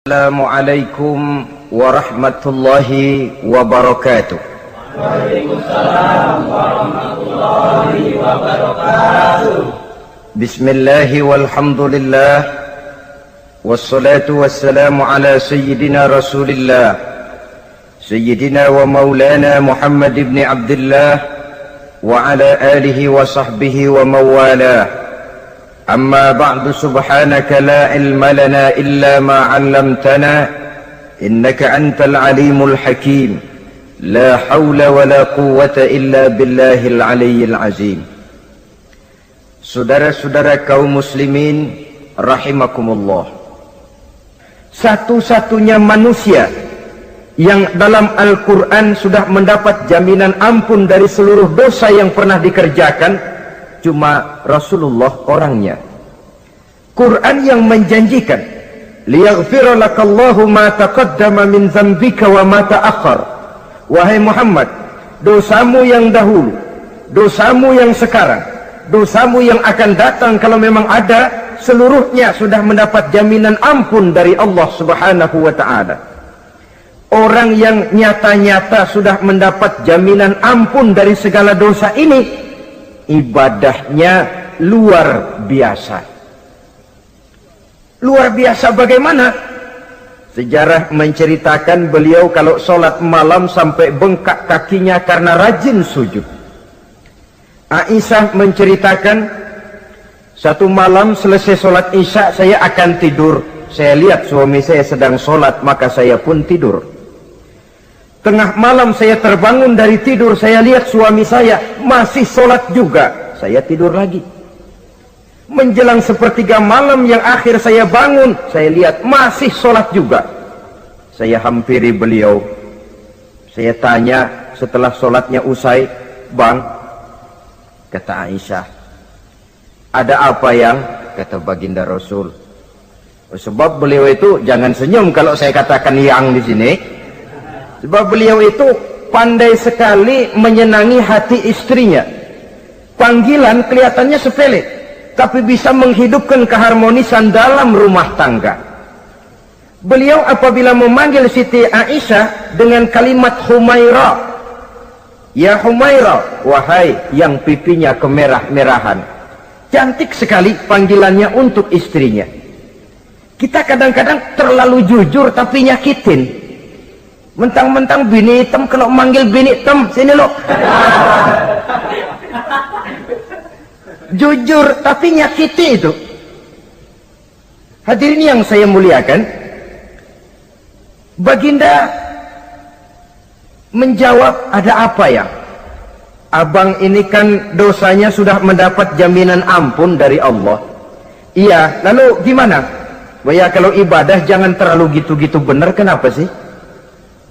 Assalamualaikum warahmatullahi wabarakatuh. Waalaikumsalam warahmatullahi wabarakatuh. Bismillahi walhamdulillah, wassalatu wassalamu ala sayyidina rasulillah, sayyidina wa maulana Muhammad ibn Abdullah wa ala alihi wa sahbihi wa mawalah. أما بعد سبحانك لا علم لنا إلا ما علمتنا إنك أنت العليم الحكيم لا حول ولا قوة إلا بالله العلي العظيم. Saudara-saudara kaum muslimin rahimakumullah, satu-satunya manusia yang dalam Al-Quran sudah mendapat jaminan ampun dari seluruh dosa yang pernah dikerjakan cuma Rasulullah orangnya. Quran yang menjanjikan liyaghfira lakallahu ma taqaddama min dzambika wa ma ta'akhkhar. Wahai Muhammad, dosamu yang dahulu, dosamu yang sekarang, dosamu yang akan datang kalau memang ada, seluruhnya sudah mendapat jaminan ampun dari Allah Subhanahu wa taala. Orang yang nyata-nyata sudah mendapat jaminan ampun dari segala dosa ini, ibadahnya luar biasa. Luar biasa bagaimana? Sejarah menceritakan beliau kalau sholat malam sampai bengkak kakinya karena rajin sujud. Aisyah menceritakan, satu malam selesai sholat isya saya akan tidur. Saya lihat suami saya sedang sholat, maka saya pun tidur. Tengah malam saya terbangun dari tidur, saya lihat suami saya masih sholat juga. Saya tidur lagi. Menjelang sepertiga malam yang akhir saya bangun, saya lihat masih sholat juga. Saya hampiri beliau. Saya tanya setelah sholatnya usai, "Bang," kata Aisyah, "ada apa yang?" Kata baginda Rasul, "Sebab beliau itu," jangan senyum kalau saya katakan yang di sini, sebab beliau itu pandai sekali menyenangi hati istrinya. Panggilan kelihatannya sepele, tapi bisa menghidupkan keharmonisan dalam rumah tangga. Beliau apabila memanggil Siti Aisyah dengan kalimat Humaira, "Ya Humaira," wahai yang pipinya kemerah-merahan. Cantik sekali panggilannya untuk istrinya. Kita kadang-kadang terlalu jujur tapi nyakitin. Mentang-mentang bini hitam, kalau manggil bini hitam, sini lo. Jujur tapi nyakiti itu. Hadirin yang saya muliakan, baginda menjawab, "Ada apa ya? Abang ini kan dosanya sudah mendapat jaminan ampun dari Allah." "Iya, lalu gimana?" "Ya kalau ibadah jangan terlalu gitu-gitu bener, kenapa sih?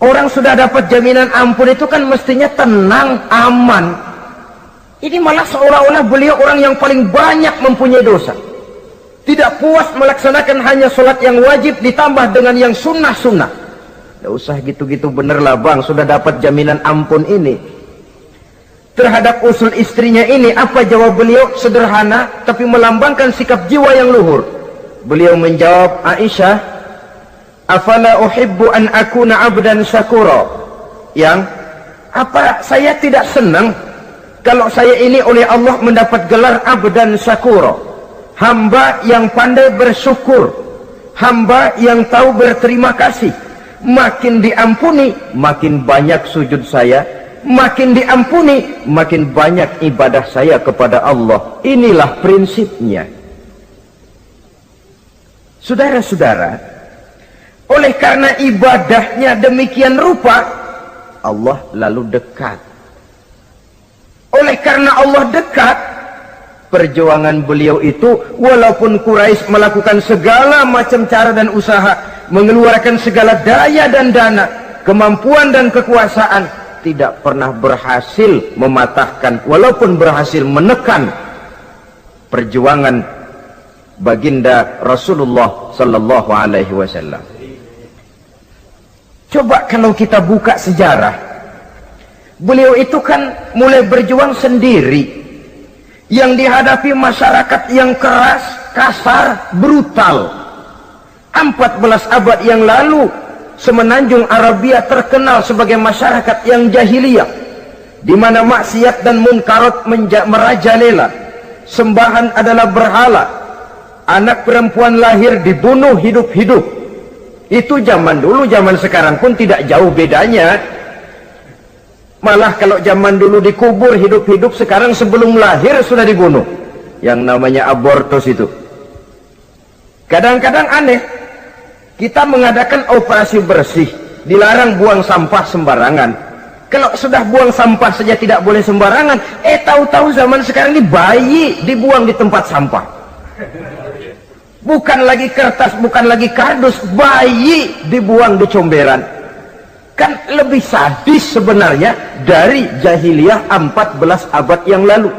Orang sudah dapat jaminan ampun itu kan mestinya tenang, aman. Ini malah seolah-olah beliau orang yang paling banyak mempunyai dosa. Tidak puas melaksanakan hanya sholat yang wajib ditambah dengan yang sunnah-sunnah. Tidak usah gitu-gitu bener lah bang, sudah dapat jaminan ampun ini." Terhadap usul istrinya ini, apa jawab beliau? Sederhana tapi melambangkan sikap jiwa yang luhur. Beliau menjawab, "Aisyah, afala uhibbu an akuna abdan syakura." Yang apa saya tidak senang kalau saya ini oleh Allah mendapat gelar abdan syakura, hamba yang pandai bersyukur, hamba yang tahu berterima kasih. Makin diampuni, makin banyak sujud saya, makin diampuni, makin banyak ibadah saya kepada Allah. Inilah prinsipnya. Saudara-saudara, oleh karena ibadahnya demikian rupa, Allah lalu dekat. Oleh karena Allah dekat, perjuangan beliau itu, walaupun Quraisy melakukan segala macam cara dan usaha, mengeluarkan segala daya dan dana, kemampuan dan kekuasaan, tidak pernah berhasil mematahkan, walaupun berhasil menekan perjuangan baginda Rasulullah sallallahu alaihi wasallam. Coba kalau kita buka sejarah, beliau itu kan mulai berjuang sendiri, yang dihadapi masyarakat yang keras, kasar, brutal. 14 abad yang lalu, semenanjung Arabia terkenal sebagai masyarakat yang jahiliyah, di mana maksiat dan munkarat merajalela. Sembahan adalah berhala. Anak perempuan lahir dibunuh hidup-hidup. Itu zaman dulu, zaman sekarang pun tidak jauh bedanya. Malah kalau zaman dulu dikubur hidup-hidup, sekarang sebelum lahir sudah dibunuh. Yang namanya abortus itu. Kadang-kadang aneh, kita mengadakan operasi bersih, dilarang buang sampah sembarangan. Kalau sudah buang sampah saja tidak boleh sembarangan, tahu-tahu zaman sekarang ini bayi dibuang di tempat sampah. Bukan lagi kertas, bukan lagi kardus, bayi dibuang di comberan. Kan lebih sadis sebenarnya dari jahiliyah 14 abad yang lalu.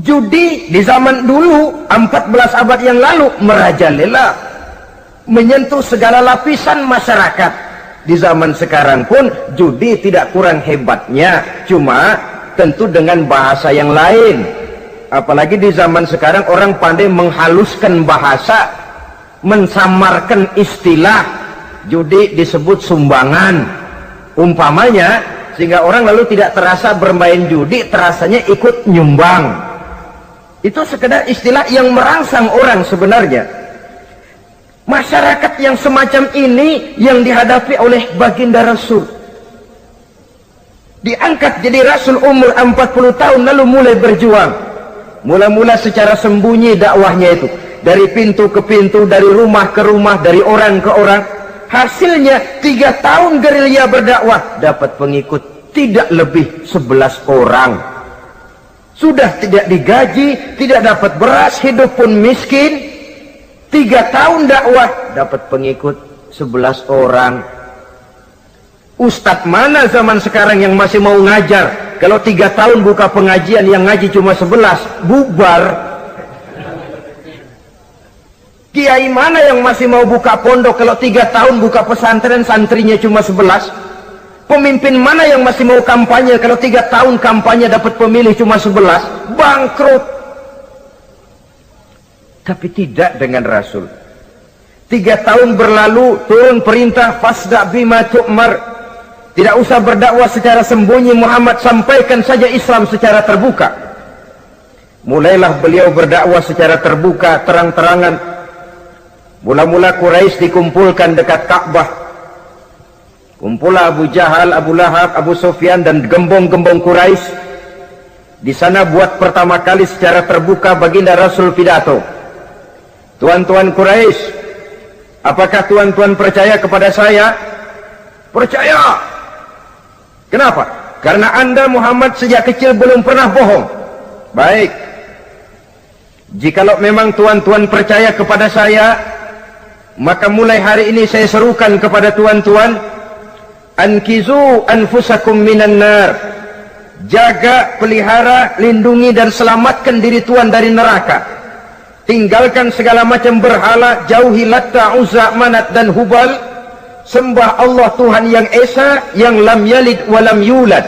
Judi di zaman dulu 14 abad yang lalu merajalela, menyentuh segala lapisan masyarakat. Di zaman sekarang pun judi tidak kurang hebatnya, cuma tentu dengan bahasa yang lain. Apalagi di zaman sekarang orang pandai menghaluskan bahasa, mensamarkan istilah. Judi disebut sumbangan umpamanya, sehingga orang lalu tidak terasa bermain judi, terasanya ikut nyumbang. Itu sekedar istilah yang merangsang orang sebenarnya. Masyarakat yang semacam ini yang dihadapi oleh baginda Rasul. Diangkat jadi Rasul umur 40 tahun lalu mulai berjuang. Mula-mula secara sembunyi dakwahnya itu. Dari pintu ke pintu, dari rumah ke rumah, dari orang ke orang. Hasilnya 3 tahun gerilya berdakwah, dapat pengikut tidak lebih 11 orang. Sudah tidak digaji, tidak dapat beras, hidup pun miskin. 3 tahun dakwah, dapat pengikut 11 orang. Ustadz mana zaman sekarang yang masih mau ngajar? Kalau 3 tahun buka pengajian, yang ngaji cuma 11, bubar. Kiai mana yang masih mau buka pondok? Kalau 3 tahun buka pesantren, santrinya cuma 11. Pemimpin mana yang masih mau kampanye? Kalau 3 tahun kampanye dapat pemilih cuma 11, bangkrut. Tapi tidak dengan Rasul. 3 tahun berlalu, turun perintah fasda bima tu'mar. Tidak usah berdakwah secara sembunyi, Muhammad sampaikan saja Islam secara terbuka. Mulailah beliau berdakwah secara terbuka, terang-terangan. Mula-mula Quraisy dikumpulkan dekat Ka'bah. Kumpulah Abu Jahal, Abu Lahab, Abu Sufyan dan gembong-gembong Quraisy. Di sana buat pertama kali secara terbuka baginda Rasul pidato. Tuan-tuan Quraisy, apakah tuan-tuan percaya kepada saya? Percaya. Kenapa? Karena Anda Muhammad sejak kecil belum pernah bohong. Baik. Jikalau memang tuan-tuan percaya kepada saya, maka mulai hari ini saya serukan kepada tuan-tuan, ankizu anfusakum minan nar. Jaga, pelihara, lindungi dan selamatkan diri tuan dari neraka. Tinggalkan segala macam berhala, jauhi Latta, Uzza, Manat dan Hubal. Sembah Allah Tuhan yang Esa, yang lam yalid walam yulad,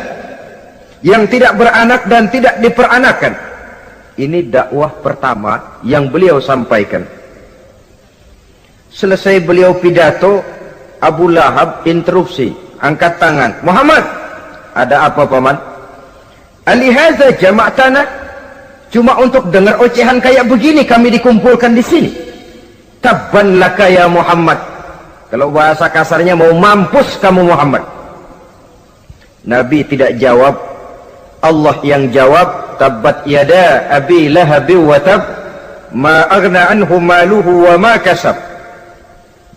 yang tidak beranak dan tidak diperanakan. Ini dakwah pertama yang beliau sampaikan. Selesai beliau pidato, Abu Lahab interupsi, angkat tangan. Muhammad, ada apa paman? Alihaza jama'tana, cuma untuk dengar ocehan kayak begini kami dikumpulkan di sini. Tabban laka ya Muhammad. Kalau bahasa kasarnya, mau mampus kamu Muhammad. Nabi tidak jawab, Allah yang jawab. Tabbat yada abi lahabi wa tab, ma aghna anhu maluhu wa ma kasab.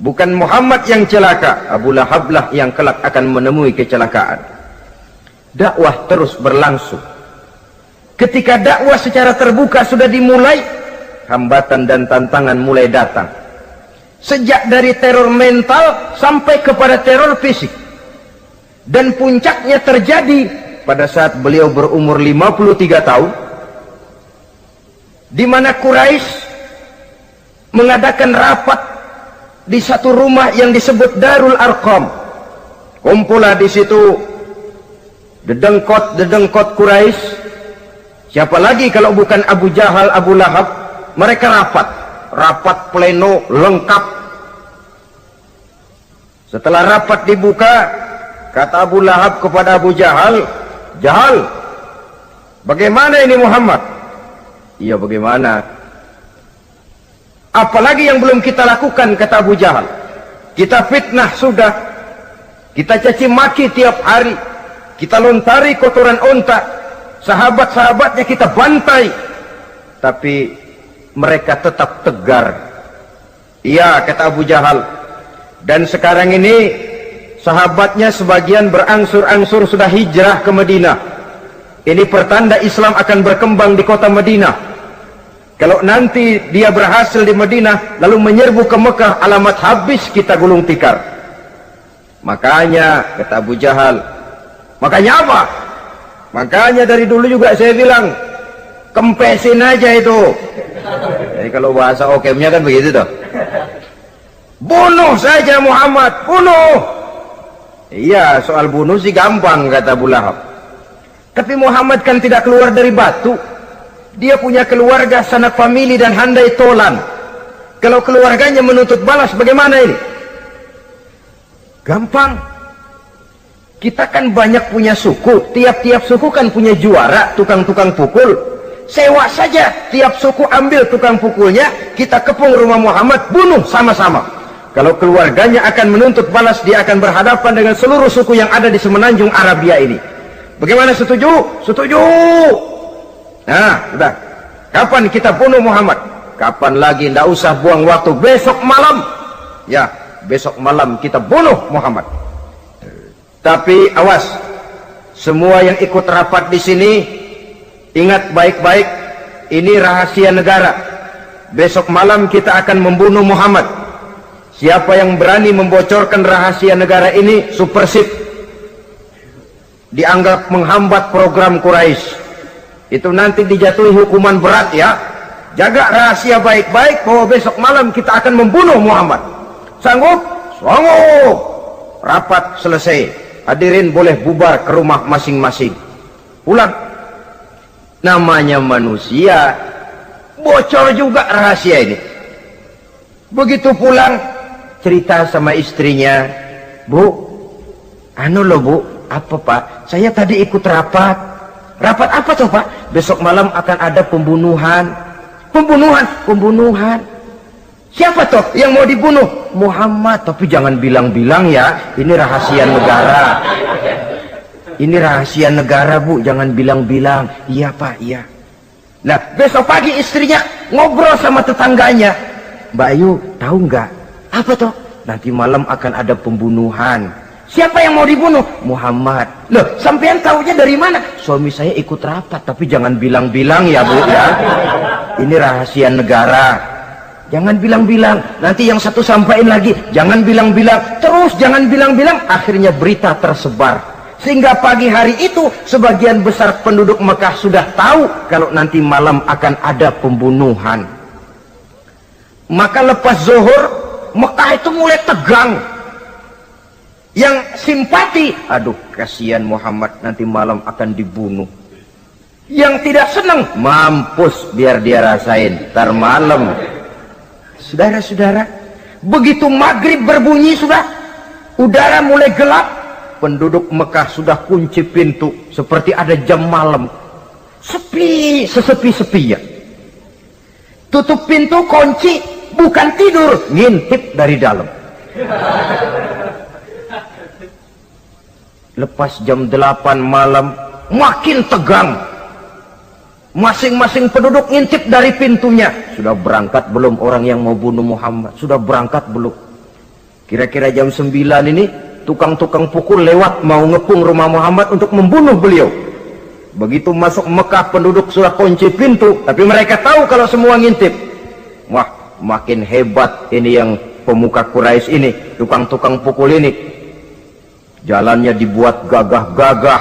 Bukan Muhammad yang celaka, Abu Lahab lah yang kelak akan menemui kecelakaan. Dakwah terus berlangsung. Ketika dakwah secara terbuka sudah dimulai, hambatan dan tantangan mulai datang. Sejak dari teror mental sampai kepada teror fisik. Dan puncaknya terjadi pada saat beliau berumur 53 tahun, di mana Quraisy mengadakan rapat di satu rumah yang disebut Darul Arqam. Kumpulah di situ dedengkot Quraisy. Siapa lagi kalau bukan Abu Jahal, Abu Lahab? Mereka rapat. rapat pleno lengkap. Setelah rapat dibuka, kata Abu Lahab kepada Abu Jahal, "Jahal, bagaimana ini Muhammad?" "Iya, bagaimana? Apalagi yang belum kita lakukan," kata Abu Jahal. "Kita fitnah sudah, kita caci maki tiap hari, kita lontari kotoran onta, sahabat-sahabatnya kita bantai, tapi mereka tetap tegar." "Iya," kata Abu Jahal, "dan sekarang ini sahabatnya sebagian berangsur-angsur sudah hijrah ke Madinah. Ini pertanda Islam akan berkembang di kota Madinah. Kalau nanti dia berhasil di Madinah lalu menyerbu ke Mekah, alamat habis kita gulung tikar." "Makanya," kata Abu Jahal. "Makanya apa?" "Makanya dari dulu juga saya bilang, kempesin aja itu." Jadi kalau bahasa okemnya kan begitu toh. "Bunuh saja Muhammad, bunuh." "Iya, soal bunuh sih gampang," kata Abu Lahab. "Tapi Muhammad kan tidak keluar dari batu. Dia punya keluarga, sanak famili dan handai tolan. Kalau keluarganya menuntut balas, bagaimana ini?" "Gampang. Kita kan banyak punya suku. Tiap-tiap suku kan punya juara, tukang-tukang pukul. Sewa saja, tiap suku ambil tukang pukulnya, kita kepung rumah Muhammad, bunuh sama-sama. Kalau keluarganya akan menuntut balas, dia akan berhadapan dengan seluruh suku yang ada di semenanjung Arabia ini. Bagaimana, setuju?" "Setuju." "Nah, sudah. Kapan kita bunuh Muhammad?" "Kapan lagi, tidak usah buang waktu. Besok malam." "Ya, besok malam kita bunuh Muhammad. Tapi awas, semua yang ikut rapat di sini, ingat baik-baik, ini rahasia negara. Besok malam kita akan membunuh Muhammad. Siapa yang berani membocorkan rahasia negara ini, supersip, dianggap menghambat program Quraisy. Itu nanti dijatuhi hukuman berat ya. Jaga rahasia baik-baik bahwa besok malam kita akan membunuh Muhammad. Sanggup?" "Sanggup." Rapat selesai. Hadirin boleh bubar ke rumah masing-masing. Pulang. Namanya manusia, bocor juga rahasia ini. Begitu pulang, cerita sama istrinya, "Bu, anu loh Bu." "Apa Pak?" "Saya tadi ikut rapat." "Rapat apa tuh Pak?" "Besok malam akan ada pembunuhan." Pembunuhan. "Siapa toh yang mau dibunuh?" "Muhammad." "Tapi jangan bilang-bilang ya, ini rahasia negara." "Ini rahasia negara Bu, jangan bilang-bilang." "Iya Pak, iya." Nah, besok pagi istrinya ngobrol sama tetangganya, "Mbak Ayu, tahu nggak?" "Apa toh?" "Nanti malam akan ada pembunuhan." "Siapa yang mau dibunuh?" "Muhammad." "Loh, sampean tahunya dari mana?" "Suami saya ikut rapat." "Tapi jangan bilang-bilang ya Bu ya. Ini rahasia negara. Jangan bilang-bilang. Nanti yang satu sampaikan lagi, jangan bilang-bilang. Terus jangan bilang-bilang. Akhirnya berita tersebar. Sehingga pagi hari itu sebagian besar penduduk Mekah sudah tahu kalau nanti malam akan ada pembunuhan. Maka lepas zuhur, Mekah itu mulai tegang. Yang simpati, "Aduh, kasihan Muhammad, nanti malam akan dibunuh." Yang tidak senang, "Mampus, biar dia rasain, ntar malam." Saudara-saudara, begitu maghrib berbunyi sudah, udara mulai gelap, penduduk Mekah sudah kunci pintu seperti ada jam malam. Sepi, sesepi-sepinya. Tutup pintu, kunci, bukan tidur, ngintip dari dalam. Lepas jam 8 malam, makin tegang. Masing-masing penduduk ngintip dari pintunya. Sudah berangkat belum orang yang mau bunuh Muhammad? Sudah berangkat belum? Kira-kira jam 9 ini, tukang-tukang pukul lewat mau ngepung rumah Muhammad untuk membunuh beliau. Begitu masuk Mekah, penduduk sudah kunci pintu, tapi mereka tahu kalau semua ngintip. Wah, makin hebat ini yang pemuka Quraisy ini, tukang-tukang pukul ini. Jalannya dibuat gagah-gagah,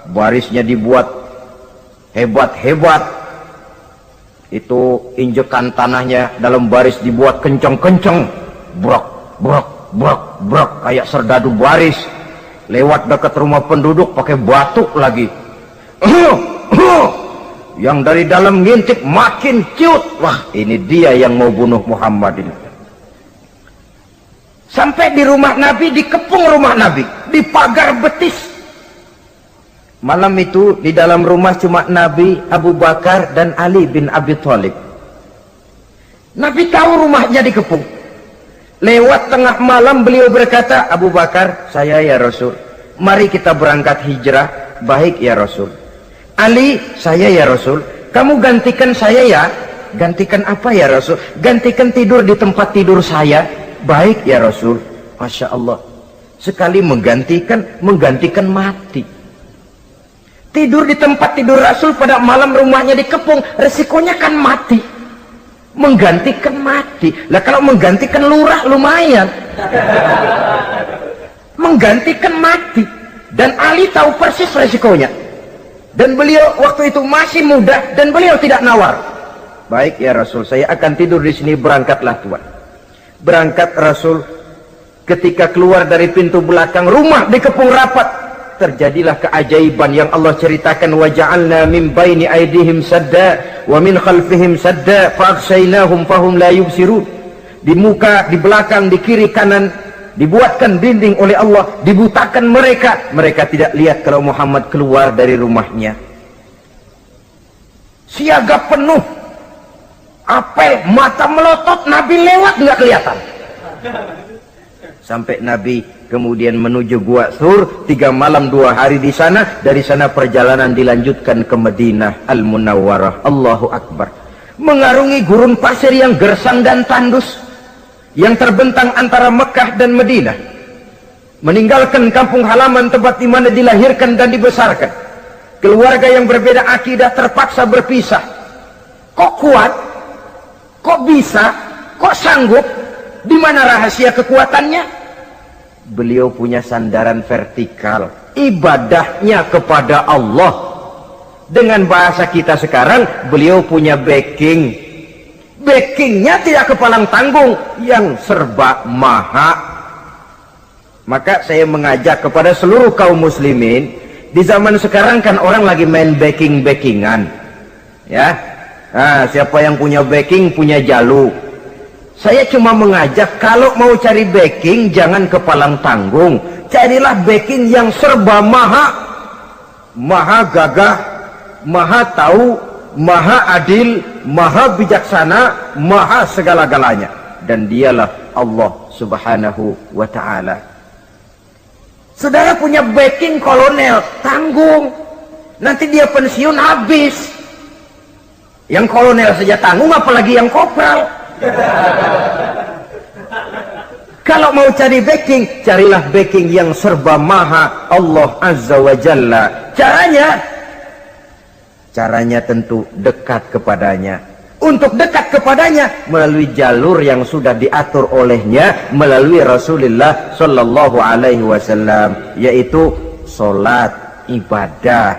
barisnya dibuat hebat-hebat. Itu injekan tanahnya dalam baris dibuat kenceng-kenceng, brok, brok, brok, brok, kayak serdadu baris. Lewat dekat rumah penduduk pakai batuk lagi. yang dari dalam ngintip makin ciut. Wah, ini dia yang mau bunuh Muhammad ini. Sampai di rumah Nabi, dikepung rumah Nabi, di pagar betis. Malam itu di dalam rumah cuma Nabi, Abu Bakar dan Ali bin Abi Thalib. Nabi tahu rumahnya dikepung. Lewat tengah malam beliau berkata, Abu Bakar, saya ya Rasul, mari kita berangkat hijrah. Baik ya Rasul. Ali, saya ya Rasul, kamu gantikan saya ya. Gantikan apa ya Rasul? Gantikan tidur di tempat tidur saya. Baik ya Rasul. Masya Allah, sekali menggantikan mati. Tidur di tempat tidur Rasul pada malam rumahnya dikepung, resikonya kan mati. Menggantikan mati. Lah kalau menggantikan lurah lumayan. Menggantikan mati. Dan Ali tahu persis resikonya. Dan beliau waktu itu masih muda dan beliau tidak nawar. Baik ya Rasul, saya akan tidur di sini, berangkatlah Tuhan. Berangkat Rasul, ketika keluar dari pintu belakang rumah dikepung rapat, terjadilah keajaiban yang Allah ceritakan. Wa ja'alna min baini aydihim sadda wa min khalfihim sadda fa aghshaynahum fahum la yubsirun. Di muka, di belakang, di kiri kanan dibuatkan dinding oleh Allah, dibutakan mereka tidak lihat kalau Muhammad keluar dari rumahnya. Siaga penuh, apel, mata melotot, Nabi lewat nggak kelihatan. Sampai Nabi kemudian menuju Gua Thur, 3 malam 2 hari di sana. Dari sana perjalanan dilanjutkan ke Madinah Al-Munawwarah. Allahu Akbar. Mengarungi gurun pasir yang gersang dan tandus, yang terbentang antara Mekah dan Madinah. Meninggalkan kampung halaman tempat di mana dilahirkan dan dibesarkan. Keluarga yang berbeda akidah terpaksa berpisah. Kok kuat? Kok bisa? Kok sanggup? Di mana rahasia kekuatannya? Beliau punya sandaran vertikal, ibadahnya kepada Allah. Dengan bahasa kita sekarang, beliau punya backing. Backingnya tidak kepalang tanggung, yang serba maha. Maka saya mengajak kepada seluruh kaum muslimin, di zaman sekarang kan orang lagi main backingan, ya. Nah, siapa yang punya backing punya jalu. Saya cuma mengajak, kalau mau cari backing jangan kepalang tanggung, carilah backing yang serba maha. Maha gagah, maha tahu, maha adil, maha bijaksana, maha segala-galanya. Dan dialah Allah Subhanahu wa ta'ala. Saudara punya backing kolonel, tanggung. Nanti dia pensiun habis. Yang kolonel saja tanggung, apalagi yang kopral. Kalau mau cari backing, carilah backing yang serba maha, Allah Azza wa Jalla. Caranya tentu dekat kepadanya. Untuk dekat kepadanya melalui jalur yang sudah diatur olehnya, melalui Rasulullah Sallallahu Alaihi Wasallam, yaitu solat, ibadah.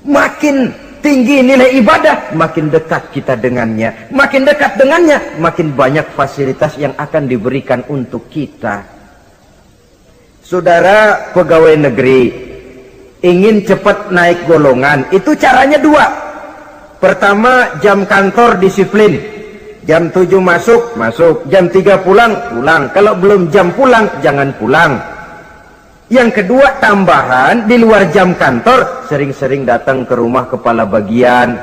Makin tinggi nilai ibadah, makin dekat kita dengannya. Makin dekat dengannya, makin banyak fasilitas yang akan diberikan untuk kita. Saudara pegawai negeri ingin cepat naik golongan, itu caranya 2. Pertama, jam kantor disiplin. Jam 7 masuk, jam 3 pulang. Kalau belum jam pulang, jangan pulang. Yang kedua, tambahan di luar jam kantor, sering-sering datang ke rumah kepala bagian.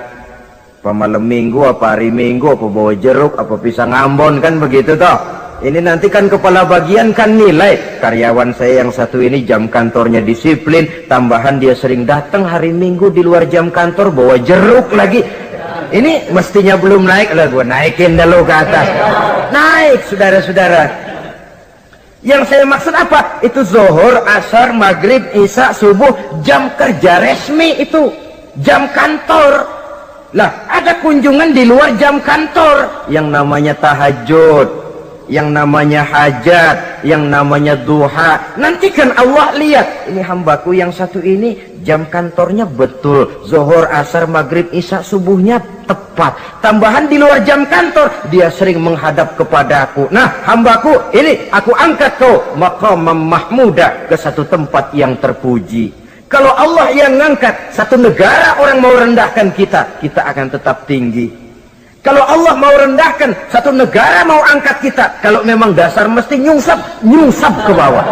Apa malam minggu, apa hari minggu, apa bawa jeruk, apa pisang Ambon, kan begitu toh. Ini nanti kan kepala bagian kan nilai, karyawan saya yang satu ini jam kantornya disiplin, tambahan dia sering datang hari minggu di luar jam kantor bawa jeruk lagi. Ini mestinya belum naik, lah gua naikin dulu ke atas. Naik, saudara-saudara. Yang saya maksud apa? Itu zuhur, asar, maghrib, isya, subuh, jam kerja resmi itu, jam kantor. Lah, ada kunjungan di luar jam kantor, yang namanya tahajud, yang namanya hajat, yang namanya duha. Nanti kan Allah lihat, ini hambaku yang satu ini jam kantornya betul, zuhur, asar, maghrib, isya, subuhnya tepat. Tambahan di luar jam kantor, dia sering menghadap kepadaku. Nah, hambaku ini aku angkat kau maqamam mahmuda, ke satu tempat yang terpuji. Kalau Allah yang ngangkat, satu negara orang mau rendahkan kita, kita akan tetap tinggi. Kalau Allah mau rendahkan, satu negara mau angkat kita, kalau memang dasar mesti nyungsap ke bawah.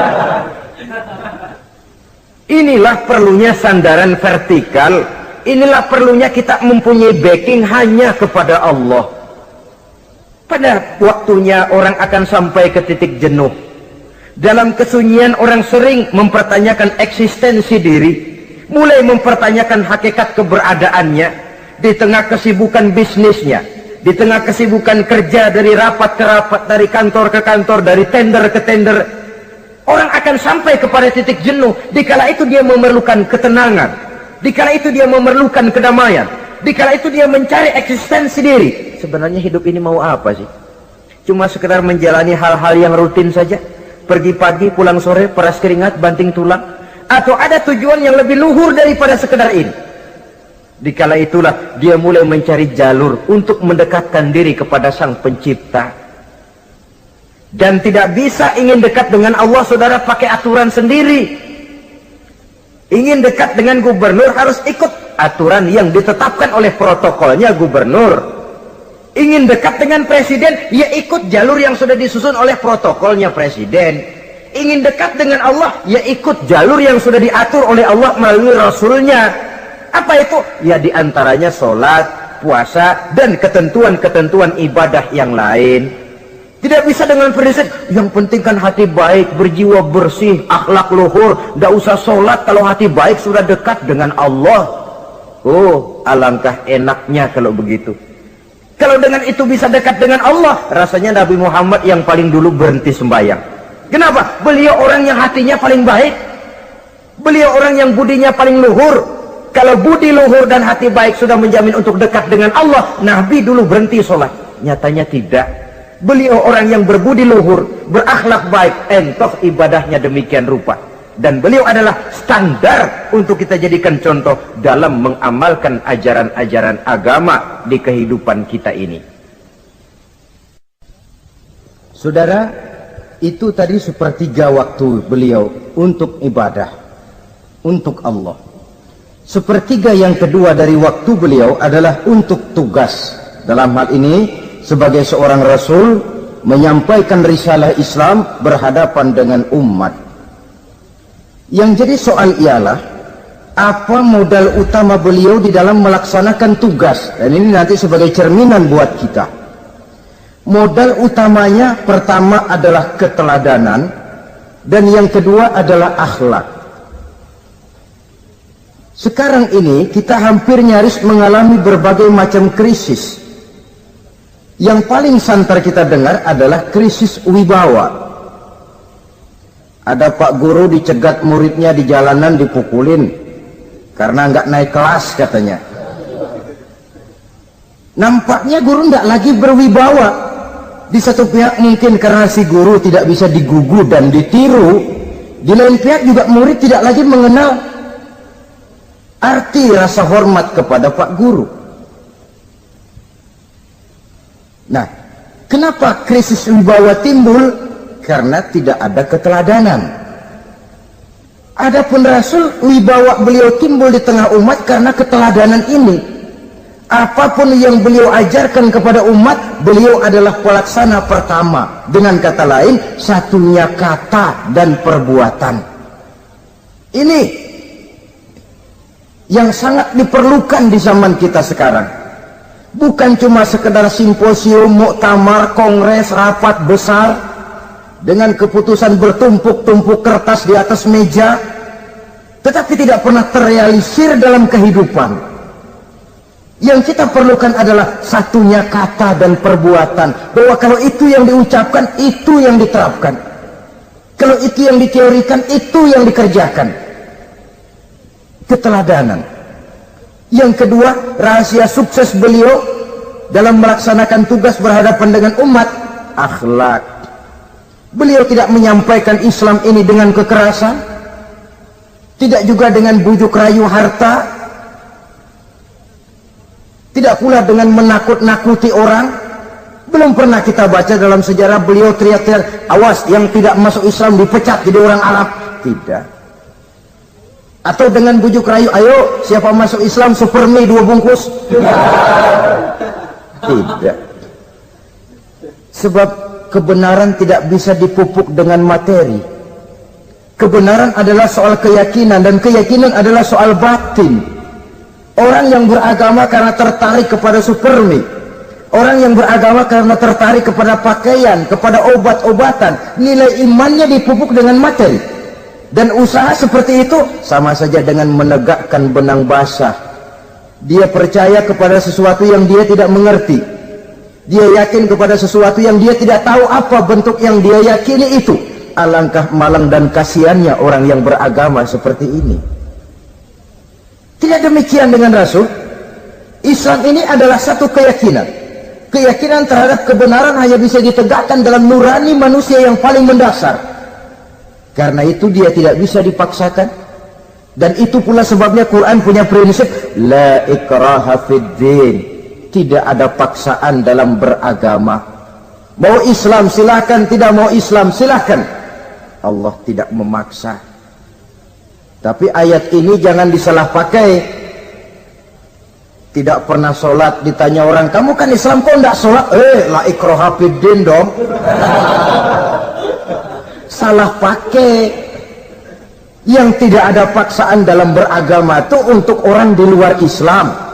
Inilah perlunya sandaran vertikal. Inilah perlunya kita mempunyai backing hanya kepada Allah. Pada waktunya orang akan sampai ke titik jenuh. Dalam kesunyian orang sering mempertanyakan eksistensi diri, mulai mempertanyakan hakikat keberadaannya di tengah kesibukan bisnisnya, di tengah kesibukan kerja dari rapat ke rapat, dari kantor ke kantor, dari tender ke tender. Orang akan sampai kepada titik jenuh. Dikala itu dia memerlukan ketenangan, dikala itu dia memerlukan kedamaian, dikala itu dia mencari eksistensi diri. Sebenarnya hidup ini mau apa sih? Cuma sekedar menjalani hal-hal yang rutin saja, pergi pagi pulang sore, peras keringat banting tulang, atau ada tujuan yang lebih luhur daripada sekedar ini? Dikala itulah dia mulai mencari jalur untuk mendekatkan diri kepada Sang Pencipta. Dan tidak bisa ingin dekat dengan Allah saudara pakai aturan sendiri. Ingin dekat dengan gubernur harus ikut aturan yang ditetapkan oleh protokolnya gubernur. Ingin dekat dengan presiden, ya ikut jalur yang sudah disusun oleh protokolnya presiden. Ingin dekat dengan Allah, ya ikut jalur yang sudah diatur oleh Allah melalui Rasulnya. Apa itu? Ya diantaranya sholat, puasa, dan ketentuan-ketentuan ibadah yang lain. Tidak bisa dengan prinsip, yang penting kan hati baik, berjiwa bersih, akhlak luhur, tidak usah sholat kalau hati baik sudah dekat dengan Allah. Oh, alangkah enaknya kalau begitu. Kalau dengan itu bisa dekat dengan Allah, rasanya Nabi Muhammad yang paling dulu berhenti sembahyang. Kenapa? Beliau orang yang hatinya paling baik. Beliau orang yang budinya paling luhur. Kalau budi luhur dan hati baik sudah menjamin untuk dekat dengan Allah, Nabi dulu berhenti sholat. Nyatanya tidak. Beliau orang yang berbudi luhur, berakhlak baik, entoh ibadahnya demikian rupa. Dan beliau adalah standar untuk kita jadikan contoh dalam mengamalkan ajaran-ajaran agama di kehidupan kita ini. Saudara, itu tadi sepertiga waktu beliau untuk ibadah, untuk Allah. Sepertiga yang kedua dari waktu beliau adalah untuk tugas. Dalam hal ini, sebagai seorang Rasul, menyampaikan risalah Islam berhadapan dengan umat. Yang jadi soal ialah, apa modal utama beliau di dalam melaksanakan tugas? Dan ini nanti sebagai cerminan buat kita. Modal utamanya pertama adalah keteladanan, dan yang kedua adalah akhlak. Sekarang ini kita hampir nyaris mengalami berbagai macam krisis. Yang paling santer kita dengar adalah krisis wibawa. Ada pak guru dicegat muridnya di jalanan, dipukulin karena nggak naik kelas katanya. Nampaknya guru nggak lagi berwibawa. Di satu pihak mungkin karena si guru tidak bisa digugu dan ditiru, di lain pihak juga murid tidak lagi mengenal arti rasa hormat kepada pak guru. Nah, kenapa krisis wibawa timbul? Karena tidak ada keteladanan. Adapun Rasul, wibawa beliau timbul di tengah umat karena keteladanan ini. Apapun yang beliau ajarkan kepada umat, beliau adalah pelaksana pertama. Dengan kata lain, satunya kata dan perbuatan. Ini yang sangat diperlukan di zaman kita sekarang. Bukan cuma sekedar simposium, muktamar, kongres, rapat besar dengan keputusan bertumpuk-tumpuk kertas di atas meja, tetapi tidak pernah terrealisir dalam kehidupan. Yang kita perlukan adalah satunya kata dan perbuatan, bahwa kalau itu yang diucapkan, itu yang diterapkan. Kalau itu yang diteorikan, itu yang dikerjakan. Keteladanan. Yang kedua, rahasia sukses beliau dalam melaksanakan tugas berhadapan dengan umat, akhlak. Beliau tidak menyampaikan Islam ini dengan kekerasan, tidak juga dengan bujuk rayu harta, tidak pula dengan menakut-nakuti orang. Belum pernah kita baca dalam sejarah beliau teriak-teriak, awas yang tidak masuk Islam dipecat jadi orang Arab. Tidak. Atau dengan bujuk rayu, ayo siapa masuk Islam super mie 2 bungkus? Tidak. Sebab kebenaran tidak bisa dipupuk dengan materi. Kebenaran adalah soal keyakinan, dan keyakinan adalah soal batin. Orang yang beragama karena tertarik kepada super mie, orang yang beragama karena tertarik kepada pakaian, kepada obat-obatan, nilai imannya dipupuk dengan materi. Dan usaha seperti itu sama saja dengan menegakkan benang basah. Dia percaya kepada sesuatu yang dia tidak mengerti. Dia yakin kepada sesuatu yang dia tidak tahu apa bentuk yang dia yakini itu. Alangkah malang dan kasihannya orang yang beragama seperti ini. Tidak demikian dengan Rasul. Islam ini adalah satu keyakinan. Keyakinan terhadap kebenaran hanya bisa ditegakkan dalam nurani manusia yang paling mendasar. Karena itu dia tidak bisa dipaksakan. Dan itu pula sebabnya Quran punya prinsip la ikraha fid din. Tidak ada paksaan dalam beragama. Mau Islam silahkan, tidak mau Islam silahkan. Allah tidak memaksa. Tapi ayat ini jangan disalah pakai. Tidak pernah sholat, ditanya orang, kamu kan Islam kok enggak sholat? La ikraha fid din dong. Salah pakai. Yang tidak ada paksaan dalam beragama itu untuk orang di luar Islam.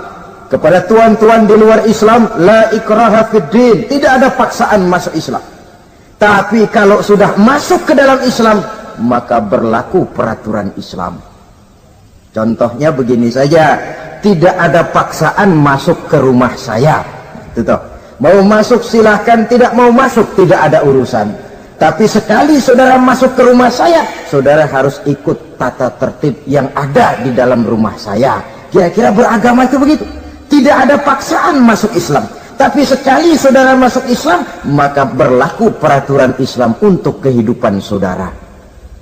Kepada tuan-tuan di luar Islam, la ikraha fid din, tidak ada paksaan masuk Islam. Tapi kalau sudah masuk ke dalam Islam, maka berlaku peraturan Islam. Contohnya begini saja, tidak ada paksaan masuk ke rumah saya. Itu toh. Mau masuk silahkan, tidak mau masuk tidak ada urusan. Tapi sekali saudara masuk ke rumah saya, saudara harus ikut tata tertib yang ada di dalam rumah saya. Kira-kira beragama itu begitu. Tidak ada paksaan masuk Islam. Tapi sekali saudara masuk Islam, maka berlaku peraturan Islam untuk kehidupan saudara.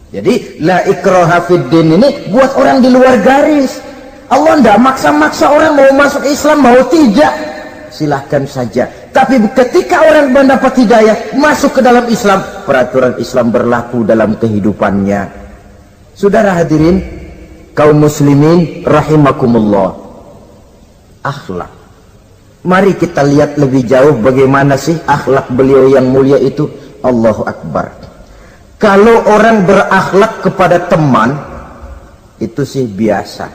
Jadi la ikraha fid din ini buat orang di luar garis. Allah tidak maksa-maksa orang mau masuk Islam, mau tidak. Silahkan saja. Tapi ketika orang mendapat hidayah masuk ke dalam Islam, peraturan Islam berlaku dalam kehidupannya. Saudara hadirin kaum muslimin rahimakumullah. Akhlak. Mari kita lihat lebih jauh bagaimana sih akhlak beliau yang mulia itu. Allahu Akbar. Kalau orang berakhlak kepada teman itu sih biasa.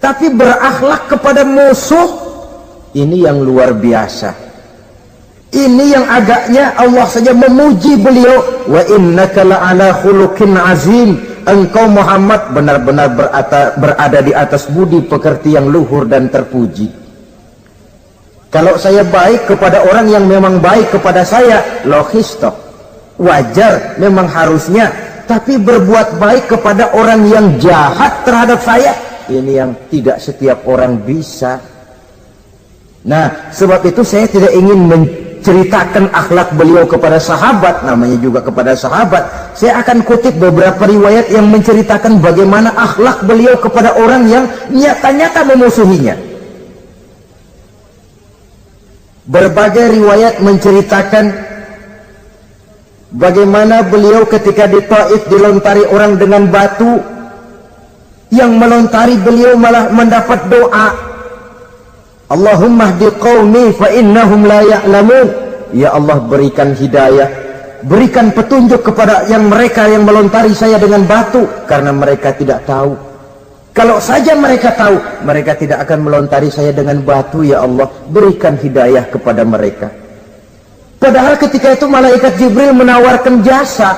Tapi berakhlak kepada musuh ini yang luar biasa. Ini yang agaknya Allah saja memuji beliau. Wa innaka la'ala khuluqin azim. Engkau Muhammad benar-benar berada di atas budi pekerti yang luhur dan terpuji. Kalau saya baik kepada orang yang memang baik kepada saya, logis toh, wajar, memang harusnya. Tapi berbuat baik kepada orang yang jahat terhadap saya, ini yang tidak setiap orang bisa. Nah, sebab itu saya tidak ingin menceritakan akhlak beliau kepada sahabat, namanya juga kepada sahabat. Saya akan kutip beberapa riwayat yang menceritakan bagaimana akhlak beliau kepada orang yang nyata-nyata memusuhinya. Berbagai riwayat menceritakan bagaimana beliau ketika di Taif dilontari orang dengan batu, yang melontari beliau malah mendapat doa, Allahumma hdi qaumi fa innahum la ya'lamun. Ya Allah, berikan hidayah, berikan petunjuk kepada yang mereka yang melontari saya dengan batu, karena mereka tidak tahu. Kalau saja mereka tahu, mereka tidak akan melontari saya dengan batu. Ya Allah, berikan hidayah kepada mereka. Padahal ketika itu malaikat Jibril menawarkan jasa.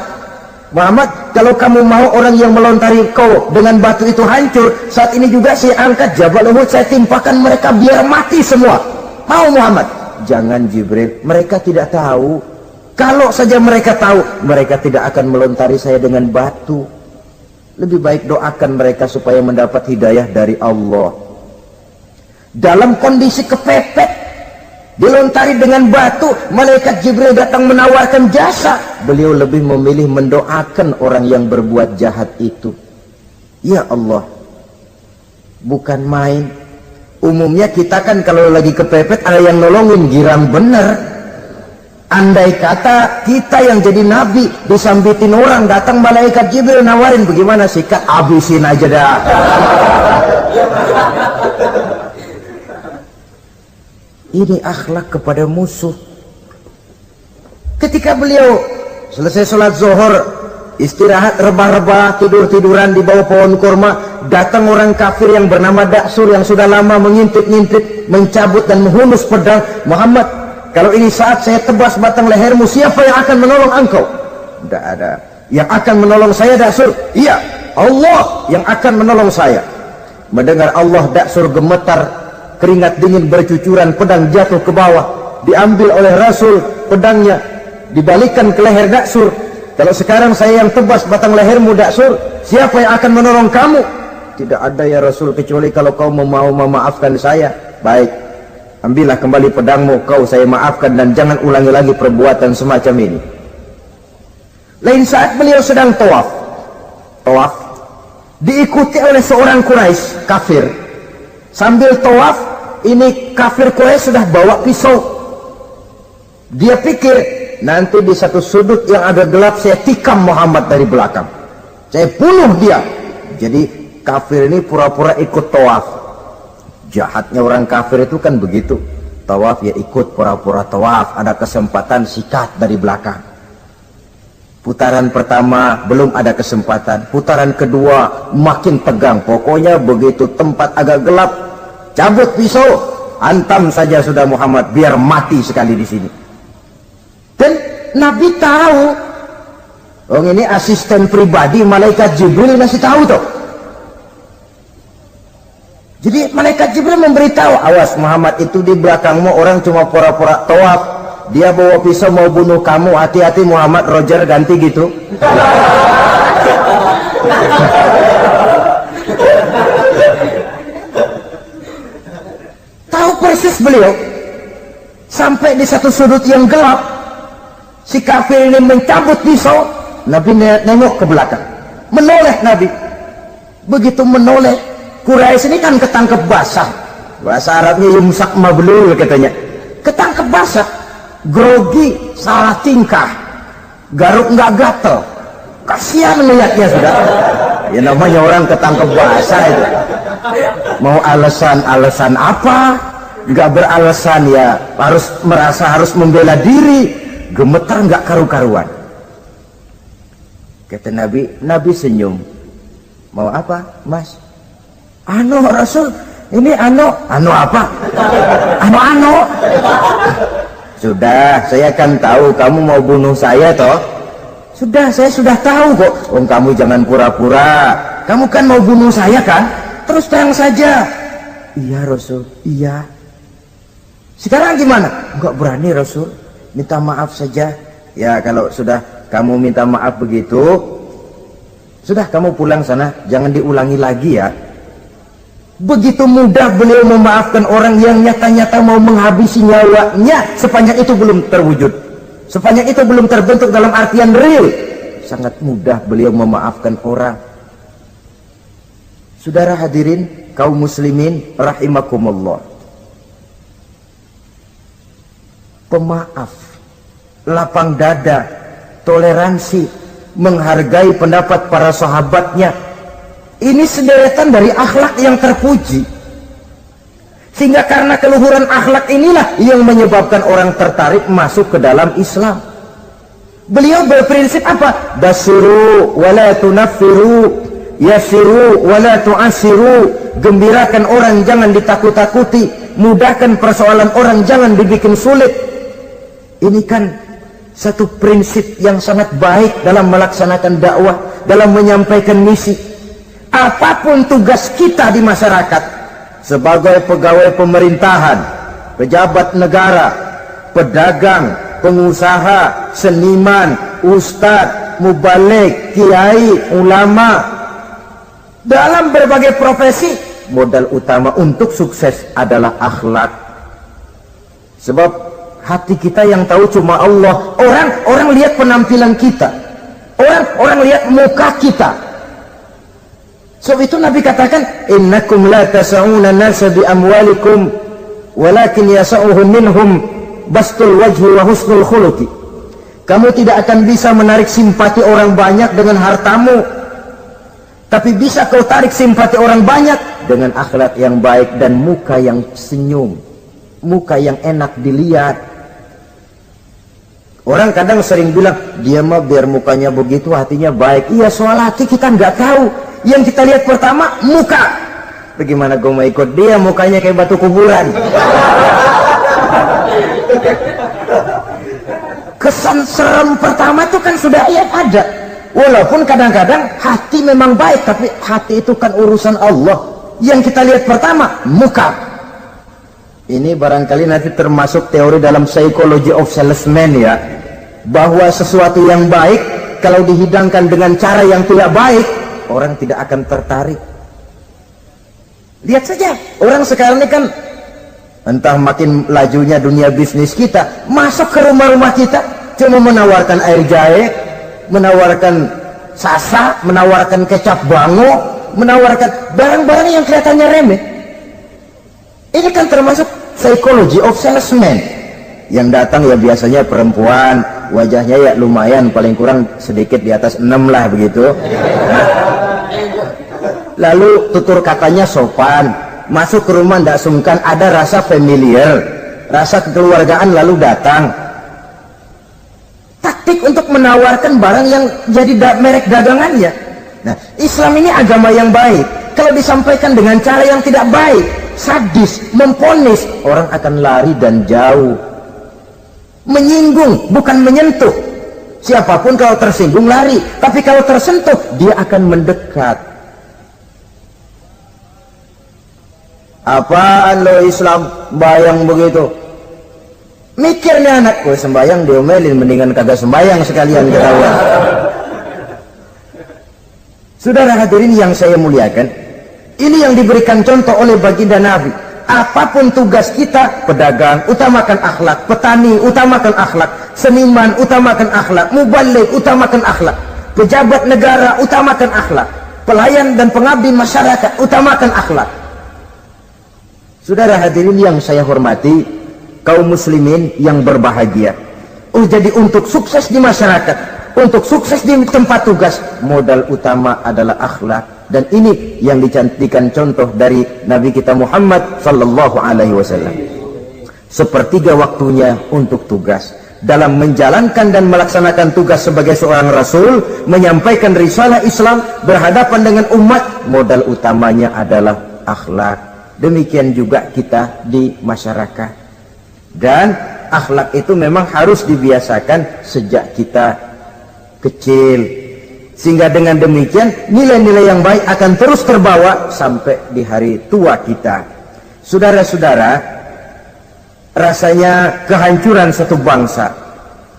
Muhammad, kalau kamu mau orang yang melontari kau dengan batu itu hancur, saat ini juga saya angkat Jabal Uhud, saya timpakan mereka biar mati semua. Mau Muhammad? Jangan Jibril, mereka tidak tahu. Kalau saja mereka tahu, mereka tidak akan melontari saya dengan batu. Lebih baik doakan mereka supaya mendapat hidayah dari Allah. Dalam kondisi kepepet, dilontari dengan batu, malaikat Jibril datang menawarkan jasa. Beliau lebih memilih mendoakan orang yang berbuat jahat itu. Ya Allah, bukan main. Umumnya kita kan kalau lagi kepepet ada yang nolongin, girang bener. Andai kata kita yang jadi nabi disambitin orang, datang malaikat Jibril nawarin, bagaimana sikat? Habisin aja dah. Ini akhlak kepada musuh. Ketika beliau selesai sholat zuhur, istirahat rebah-rebah, tidur-tiduran di bawah pohon kurma, datang orang kafir yang bernama Daksur yang sudah lama mengintip-ngintip, mencabut dan menghunus pedang. Muhammad, kalau ini saat saya tebas batang lehermu, siapa yang akan menolong engkau? Tidak ada. Yang akan menolong saya Daksur? Iya, Allah yang akan menolong saya. Mendengar Allah, Daksur gemetar, keringat dingin bercucuran, pedang jatuh ke bawah, diambil oleh Rasul pedangnya, dibalikan ke leher Daksur. Kalau sekarang saya yang tebas batang lehermu Daksur, siapa yang akan menolong kamu? Tidak ada ya Rasul, kecuali kalau kau mau memaafkan saya. Baik, ambillah kembali pedangmu, kau saya maafkan, dan jangan ulangi lagi perbuatan semacam ini. Lain saat beliau sedang tawaf, diikuti oleh seorang Quraisy kafir. Sambil tawaf, ini kafir Quraisy sudah bawa pisau. Dia pikir, nanti di satu sudut yang agak gelap saya tikam Muhammad dari belakang, saya bunuh dia. Jadi kafir ini pura-pura ikut tawaf. Jahatnya orang kafir itu kan begitu, tawaf ya ikut pura-pura tawaf, ada kesempatan sikat dari belakang. Putaran pertama belum ada kesempatan, putaran kedua makin tegang. Pokoknya begitu tempat agak gelap, cabut pisau, hantam saja sudah Muhammad, biar mati sekali di sini. Dan Nabi tahu, oh ini asisten pribadi malaikat Jibril masih tahu tuh. Jadi malaikat Jibril memberitahu, awas Muhammad, itu di belakangmu orang cuma pura-pura tawaf, dia bawa pisau mau bunuh kamu, hati-hati Muhammad, Roger ganti gitu. Tahu persis beliau. Sampai di satu sudut yang gelap, si kafir ini mencabut pisau. Nabi nengok ke belakang, menoleh Nabi. Begitu menoleh, Quraisy ini kan ketangkep basah, bahasa Arabnya yumsak mablul katanya, ketangkep basah, grogi, salah tingkah, garuk nggak gatel, kasihan melihatnya sudah. Ya namanya orang ketangkep basah itu, mau alasan apa? Nggak beralasan ya, harus merasa harus membela diri, gemetar nggak karu-karuan. Kata Nabi senyum. Mau apa, Mas? Anu Rasul, ini anu apa? Anu. Sudah, saya kan tahu kamu mau bunuh saya toh. Sudah, saya sudah tahu kok. Oh, kamu jangan pura-pura. Kamu kan mau bunuh saya kan? Terus terang saja. Iya Rasul, iya. Sekarang gimana? Enggak berani Rasul, minta maaf saja. Ya kalau sudah kamu minta maaf begitu, sudah kamu pulang sana, jangan diulangi lagi ya. Begitu mudah beliau memaafkan orang yang nyata-nyata mau menghabisi nyawanya, sepanjang itu belum terwujud, sepanjang itu belum terbentuk dalam artian real. Sangat mudah beliau memaafkan orang. Saudara hadirin kaum muslimin rahimakumullah, pemaaf, lapang dada, toleransi, menghargai pendapat para sahabatnya, ini sederetan dari akhlak yang terpuji. Sehingga karena keluhuran akhlak inilah yang menyebabkan orang tertarik masuk ke dalam Islam. Beliau berprinsip apa? Basiru wala tunaffiru, yasiru wala tu'asiru. Gembirakan orang, jangan ditakut-takuti. Mudahkan persoalan orang, jangan dibikin sulit. Ini kan satu prinsip yang sangat baik dalam melaksanakan dakwah, dalam menyampaikan misi. Apapun tugas kita di masyarakat, sebagai pegawai pemerintahan, pejabat negara, pedagang, pengusaha, seniman, ustadz, mubalik, kiai, ulama, dalam berbagai profesi, modal utama untuk sukses adalah akhlak. Sebab hati kita yang tahu cuma Allah. Orang lihat penampilan kita, orang lihat muka kita. Sebab itu Nabi katakan, innakum la tas'una nasa bi amwalikum walakin yas'uhum minhum bastul wajhi wa husnul khuluqi. Kamu tidak akan bisa menarik simpati orang banyak dengan hartamu, tapi bisa kau tarik simpati orang banyak dengan akhlak yang baik dan muka yang senyum, muka yang enak dilihat. Orang kadang sering bilang, dia mah biar mukanya begitu hatinya baik. Iya, soal hati kita nggak tahu. Yang kita lihat pertama muka. Bagaimana gue mau ikut dia, mukanya kayak batu kuburan. Kesan serem pertama itu kan sudah ada. Walaupun kadang-kadang hati memang baik, tapi hati itu kan urusan Allah. Yang kita lihat pertama muka. Ini barangkali nanti termasuk teori dalam psychology of salesman ya, bahwa sesuatu yang baik kalau dihidangkan dengan cara yang tidak baik, orang tidak akan tertarik. Lihat saja, orang sekarang ini kan entah makin lajunya dunia bisnis kita, masuk ke rumah-rumah kita cuma menawarkan air jahe, menawarkan sasa, menawarkan kecap bango, menawarkan barang-barang yang kelihatannya remeh. Ini kan termasuk psychology of salesman. Yang datang ya biasanya perempuan, wajahnya ya lumayan, paling kurang sedikit di atas 6 lah begitu. Lalu tutur katanya sopan, masuk ke rumah tidak sungkan, ada rasa familiar, rasa kekeluargaan, lalu datang. Taktik untuk menawarkan barang yang jadi merek dagangannya. Nah, Islam ini agama yang baik. Kalau disampaikan dengan cara yang tidak baik, sadis, memponis, orang akan lari dan jauh. Menyinggung, bukan menyentuh. Siapapun kalau tersinggung lari, tapi kalau tersentuh dia akan mendekat. Apaan lo Islam bayang begitu? Mikirnya anak, gue sembayang diomelin, mendingan kagak sembayang sekalian ketahuan. Saudara hadirin yang saya muliakan, ini yang diberikan contoh oleh baginda Nabi. Apapun tugas kita, pedagang utamakan akhlak, petani utamakan akhlak, seniman utamakan akhlak, mubaligh utamakan akhlak, pejabat negara utamakan akhlak, pelayan dan pengabdi masyarakat utamakan akhlak. Saudara hadirin yang saya hormati, kaum muslimin yang berbahagia. Jadi untuk sukses di masyarakat, untuk sukses di tempat tugas, modal utama adalah akhlak. Dan ini yang dicantikan contoh dari Nabi kita Muhammad sallallahu alaihi wasallam. Sepertiga waktunya untuk tugas. Dalam menjalankan dan melaksanakan tugas sebagai seorang rasul, menyampaikan risalah Islam berhadapan dengan umat, modal utamanya adalah akhlak. Demikian juga kita di masyarakat. Dan akhlak itu memang harus dibiasakan sejak kita kecil. Sehingga dengan demikian nilai-nilai yang baik akan terus terbawa sampai di hari tua kita. Saudara-saudara, rasanya kehancuran satu bangsa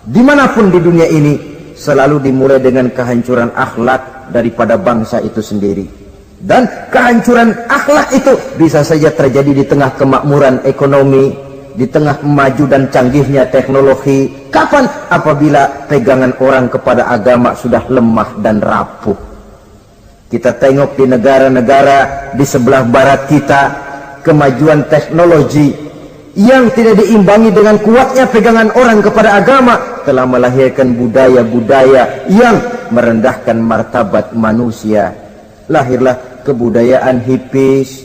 dimanapun di dunia ini selalu dimulai dengan kehancuran akhlak daripada bangsa itu sendiri. Dan kehancuran akhlak itu bisa saja terjadi di tengah kemakmuran ekonomi, di tengah maju dan canggihnya teknologi. Kapan? Apabila pegangan orang kepada agama sudah lemah dan rapuh. Kita tengok di negara-negara di sebelah barat kita, kemajuan teknologi yang tidak diimbangi dengan kuatnya pegangan orang kepada agama telah melahirkan budaya-budaya yang merendahkan martabat manusia. Lahirlah kebudayaan hippies,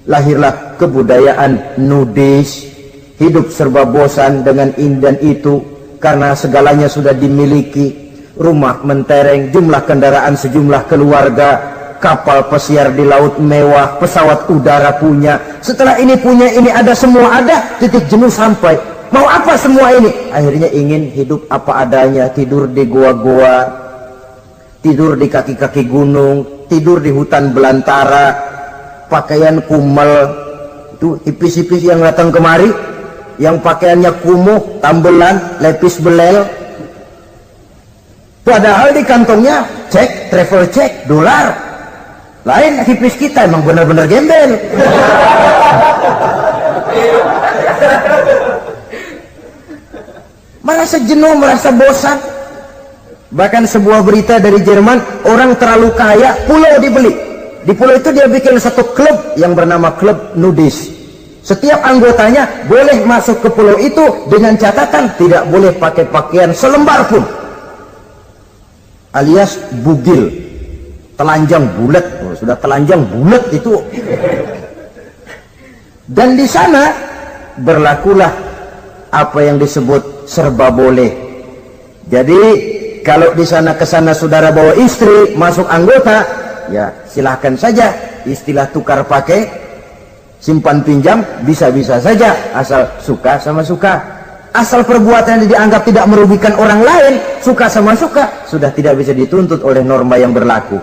lahirlah kebudayaan nudis, hidup serba bosan dengan ini dan itu karena segalanya sudah dimiliki. Rumah mentereng, jumlah kendaraan sejumlah keluarga, kapal pesiar di laut mewah, pesawat udara punya, setelah ini punya, ini ada, semua ada, titik jenuh sampai. Mau apa semua ini? Akhirnya ingin hidup apa adanya, tidur di goa-goa, tidur di kaki-kaki gunung, tidur di hutan belantara, pakaian kumel. Itu hipis-hipis yang datang kemari, yang pakaiannya kumuh, tambelan, lepis belel, padahal di kantongnya cek, travel cek, dolar. Lain hipis kita, emang benar-benar gembel. Merasa jenuh, merasa bosan. Bahkan sebuah berita dari Jerman, orang terlalu kaya, pulau dibeli. Di pulau itu dia bikin satu klub yang bernama klub nudis. Setiap anggotanya boleh masuk ke pulau itu dengan catatan tidak boleh pakai pakaian selembar pun, alias bugil, telanjang bulat. Sudah telanjang bulat itu. Dan di sana berlakulah apa yang disebut serba boleh. Jadi kalau di sana kesana saudara bawa istri masuk anggota, ya silahkan saja, istilah tukar pakai, simpan pinjam bisa-bisa saja, asal suka sama suka. Asal perbuatan yang dianggap tidak merugikan orang lain, suka sama suka, sudah tidak bisa dituntut oleh norma yang berlaku.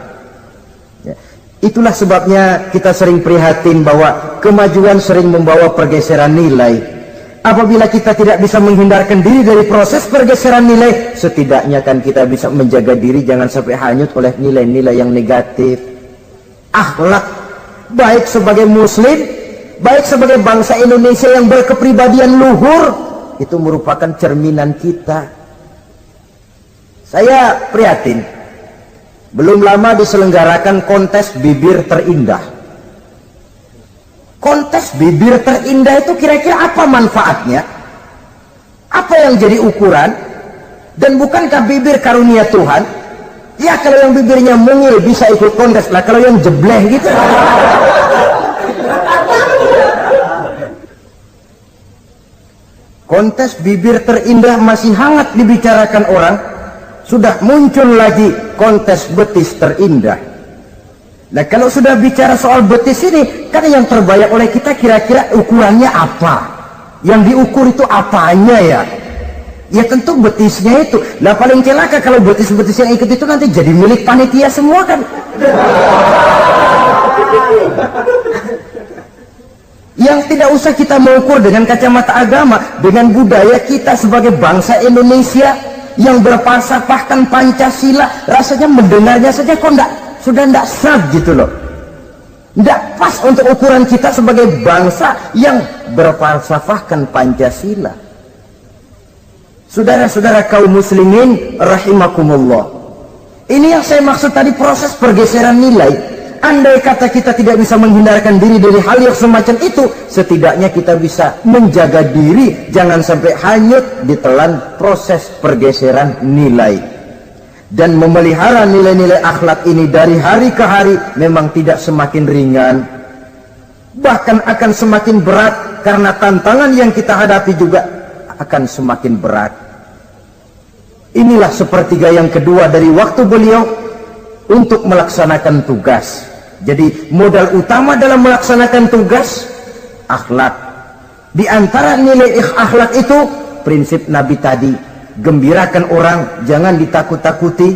Ya. Itulah sebabnya kita sering prihatin bahwa kemajuan sering membawa pergeseran nilai. Apabila kita tidak bisa menghindarkan diri dari proses pergeseran nilai, setidaknya kan kita bisa menjaga diri jangan sampai hanyut oleh nilai-nilai yang negatif. Akhlak, baik sebagai muslim, baik sebagai bangsa Indonesia yang berkepribadian luhur, itu merupakan cerminan kita. Saya prihatin, belum lama diselenggarakan kontes bibir terindah. Kontes bibir terindah itu kira-kira apa manfaatnya? Apa yang jadi ukuran? Dan bukankah bibir karunia Tuhan? Ya kalau yang bibirnya mungil bisa ikut kontes lah, kalau yang jebleh gitu. Kontes bibir terindah masih hangat dibicarakan orang, sudah muncul lagi kontes betis terindah. Nah kalau sudah bicara soal betis ini, kan yang terbayang oleh kita kira-kira ukurannya apa? Yang diukur itu apanya ya? Ya tentu betisnya itu. Nah paling celaka kalau betis-betis yang ikut itu nanti jadi milik panitia semua kan? Yang tidak usah kita mengukur dengan kacamata agama, dengan budaya kita sebagai bangsa Indonesia yang berfalsafahkan Pancasila, rasanya mendengarnya saja kok sudah tidak sah gitu loh, tidak pas untuk ukuran kita sebagai bangsa yang berfalsafahkan Pancasila. Saudara-saudara kaum muslimin rahimakumullah, ini yang saya maksud tadi, proses pergeseran nilai. Andai kata kita tidak bisa menghindarkan diri dari hal yang semacam itu, setidaknya kita bisa menjaga diri jangan sampai hanyut ditelan proses pergeseran nilai. Dan memelihara nilai-nilai akhlak ini dari hari ke hari memang tidak semakin ringan, bahkan akan semakin berat, karena tantangan yang kita hadapi juga akan semakin berat. Inilah sepertiga yang kedua dari waktu beliau untuk melaksanakan tugas. Jadi modal utama dalam melaksanakan tugas akhlak. Di antara nilai akhlak itu prinsip Nabi tadi, gembirakan orang, jangan ditakut-takuti,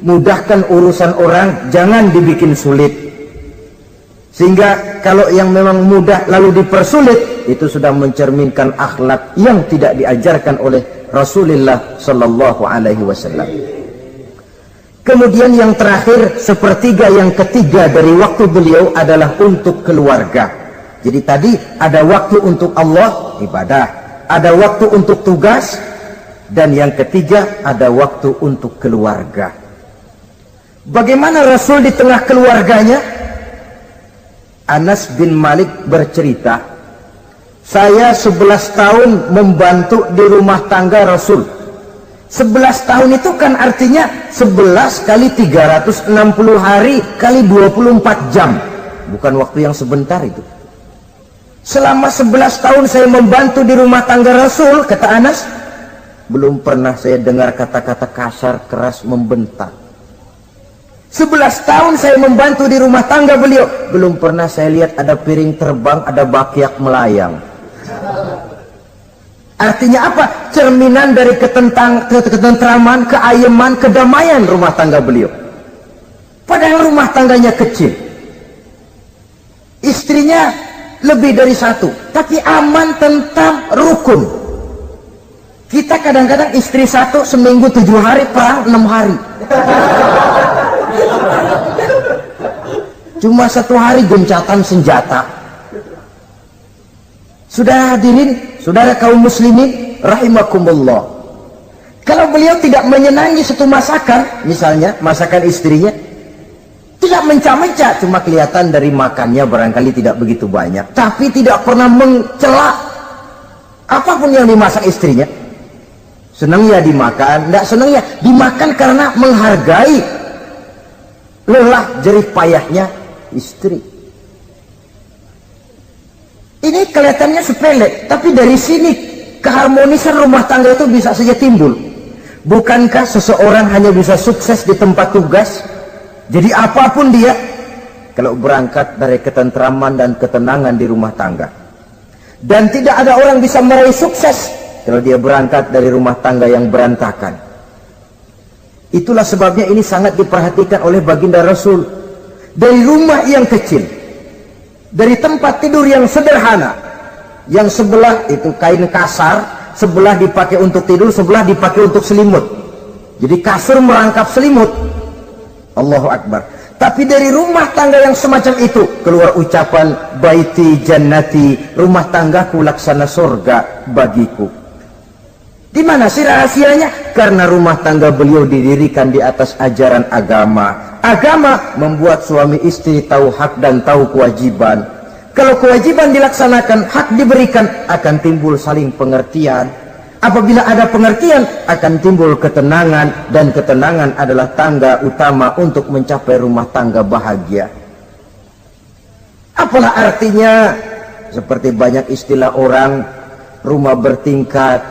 mudahkan urusan orang, jangan dibikin sulit. Sehingga kalau yang memang mudah lalu dipersulit, itu sudah mencerminkan akhlak yang tidak diajarkan oleh Rasulullah Sallallahu Alaihi Wasallam. Kemudian yang terakhir, sepertiga yang ketiga dari waktu beliau adalah untuk keluarga. Jadi tadi ada waktu untuk Allah, ibadah, ada waktu untuk tugas, dan yang ketiga ada waktu untuk keluarga. Bagaimana Rasul di tengah keluarganya? Anas bin Malik bercerita, saya 11 tahun membantu di rumah tangga Rasul. 11 tahun itu kan artinya 11 kali 360 hari kali 24 jam. Bukan waktu yang sebentar itu. Selama 11 tahun saya membantu di rumah tangga Rasul, kata Anas, belum pernah saya dengar kata-kata kasar, keras, membentak. 11 tahun saya membantu di rumah tangga beliau, belum pernah saya lihat ada piring terbang, ada bakyak melayang. Artinya apa? Cerminan dari ketentraman, keayeman, kedamaian rumah tangga beliau. Padahal rumah tangganya kecil, istrinya lebih dari satu, tapi aman, tentram, rukun. Kita kadang-kadang istri satu seminggu 7 hari, perang 6 hari. Cuma 1 hari gencatan senjata. Sudah hadirin, saudara kaum muslimin rahimakumullah, kalau beliau tidak menyenangi satu masakan, misalnya masakan istrinya, Tidak mencah-mencah, cuma kelihatan dari makannya barangkali tidak begitu banyak, tapi tidak pernah mencela apapun yang dimasak istrinya. Senang ya dimakan, tidak senang ya dimakan karena menghargai lelah jerih payahnya istri. Ini kelihatannya sepele, tapi dari sini keharmonisan rumah tangga itu bisa saja timbul. Bukankah seseorang hanya bisa sukses di tempat tugas? Jadi apapun dia, kalau berangkat dari ketentraman dan ketenangan di rumah tangga. Dan tidak ada orang bisa meraih sukses kalau dia berangkat dari rumah tangga yang berantakan. Itulah sebabnya ini sangat diperhatikan oleh baginda Rasul. Dari rumah yang kecil, dari tempat tidur yang sederhana, yang sebelah itu kain kasar, sebelah dipakai untuk tidur, sebelah dipakai untuk selimut. Jadi kasur merangkap selimut. Allahu Akbar. Tapi dari rumah tangga yang semacam itu keluar ucapan baiti jannati, rumah tanggaku laksana surga bagiku. Di mana sih rahasianya? Karena rumah tangga beliau didirikan di atas ajaran agama. Agama membuat suami istri tahu hak dan tahu kewajiban. Kalau kewajiban dilaksanakan, hak diberikan, akan timbul saling pengertian. Apabila ada pengertian, akan timbul ketenangan, dan ketenangan adalah tangga utama untuk mencapai rumah tangga bahagia. Apalah artinya? Seperti banyak istilah orang, rumah bertingkat,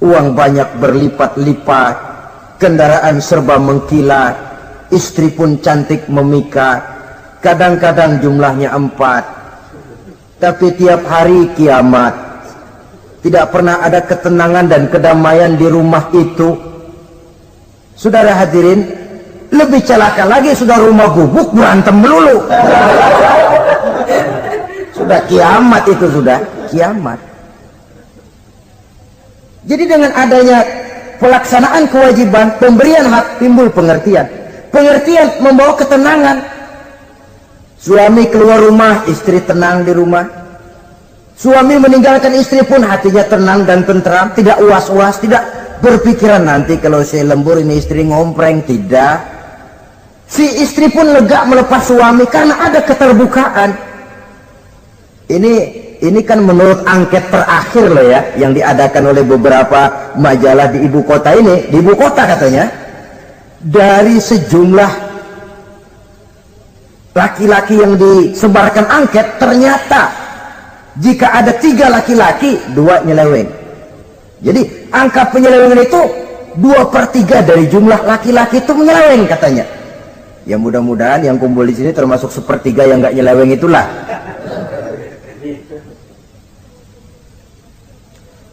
uang banyak berlipat-lipat, kendaraan serba mengkilat, istri pun cantik memikat, kadang-kadang jumlahnya 4, tapi tiap hari kiamat. Tidak pernah ada ketenangan dan kedamaian di rumah itu. Saudara hadirin, lebih celaka lagi sudah rumah gubuk berantem melulu. Sudah kiamat itu, sudah kiamat. Jadi dengan adanya pelaksanaan kewajiban, pemberian hak, timbul pengertian. Pengertian membawa ketenangan. Suami keluar rumah, istri tenang di rumah. Suami meninggalkan istri pun hatinya tenang dan tentram, tidak was-was, tidak berpikiran nanti kalau saya lembur ini istri ngompreng, tidak. Si istri pun lega melepas suami karena ada keterbukaan. Ini kan menurut angket terakhir loh ya, yang diadakan oleh beberapa majalah di ibu kota ini, di ibu kota katanya, dari sejumlah laki-laki yang disebarkan angket, ternyata jika ada 3 laki-laki, 2 nyeleweng. Jadi angka penyelewengan itu 2/3 dari jumlah laki-laki itu menyeleweng katanya. Ya mudah-mudahan yang kumpul di sini termasuk 1/3 yang nggak nyeleweng itulah.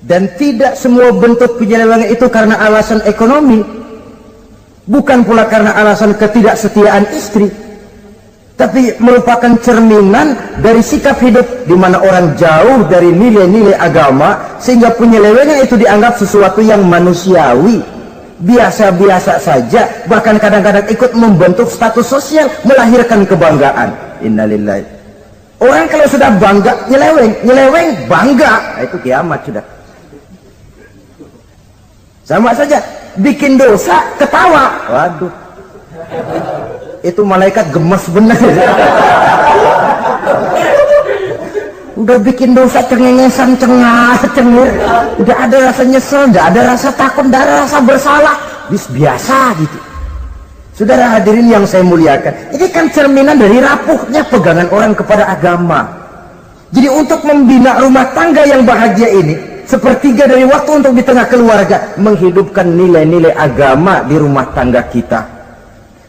Dan tidak semua bentuk penyelewengan itu karena alasan ekonomi, bukan pula karena alasan ketidaksetiaan istri, tapi merupakan cerminan dari sikap hidup di mana orang jauh dari nilai-nilai agama, sehingga penyelewengan itu dianggap sesuatu yang manusiawi, biasa-biasa saja, bahkan kadang-kadang ikut membentuk status sosial, melahirkan kebanggaan. Innalillahi. Orang kalau sudah bangga nyeleweng bangga, itu kiamat sudah. Sama saja bikin dosa ketawa, waduh, itu malaikat gemes benar. Udah bikin dosa cengengesan, cengir, udah ada rasa nyesel, udah ada rasa takut, udah ada rasa bersalah, biasa gitu. Saudara hadirin yang saya muliakan, ini kan cerminan dari rapuhnya pegangan orang kepada agama. Jadi untuk membina rumah tangga yang bahagia ini, 1/3 dari waktu untuk di tengah keluarga, menghidupkan nilai-nilai agama di rumah tangga kita.